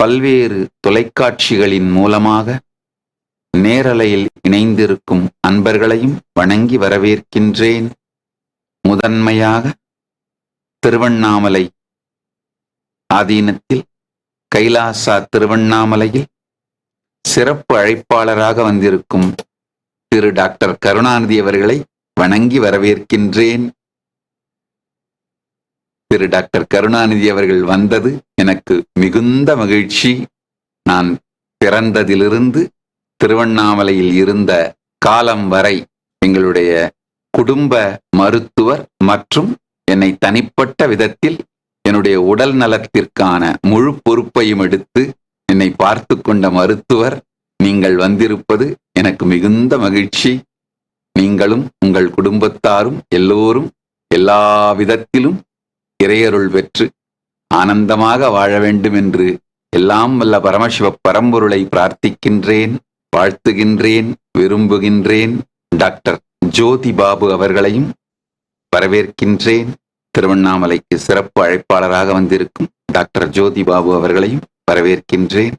பல்வேறு தொலைக்காட்சிகளின் மூலமாக நேரலையில் இணைந்திருக்கும் அன்பர்களையும் வணங்கி வரவேற்கின்றேன். முதன்மையாக திருவண்ணாமலை ஆதீனத்தில் கைலாசா திருவண்ணாமலையில் சிறப்பு அழைப்பாளராக வந்திருக்கும் திரு டாக்டர் கருணாநிதி அவர்களை வணங்கி வரவேற்கின்றேன். திரு டாக்டர் கருணாநிதி அவர்கள் வந்தது எனக்கு மிகுந்த மகிழ்ச்சி. நான் பிறந்ததிலிருந்து திருவண்ணாமலையில் இருந்த காலம் வரை எங்களுடைய குடும்ப மருத்துவர் மற்றும் என்னை தனிப்பட்ட விதத்தில் என்னுடைய உடல் நலத்திற்கான முழு பொறுப்பையும் எடுத்து என்னை பார்த்து கொண்ட மருத்துவர் நீங்கள் வந்திருப்பது எனக்கு மிகுந்த மகிழ்ச்சி. நீங்களும் உங்கள் குடும்பத்தாரும் எல்லோரும் எல்லா விதத்திலும் இறையருள் பெற்று ஆனந்தமாக வாழ வேண்டும் என்று எல்லாம் வல்ல பரமசிவ பரம்பொருளை பிரார்த்திக்கின்றேன், வாழ்த்துகின்றேன், விரும்புகின்றேன். டாக்டர் ஜோதி பாபு அவர்களையும் வரவேற்கின்றேன். திருவண்ணாமலைக்கு சிறப்பு அழைப்பாளராக வந்திருக்கும் டாக்டர் ஜோதி பாபு அவர்களையும் வரவேற்கின்றேன்.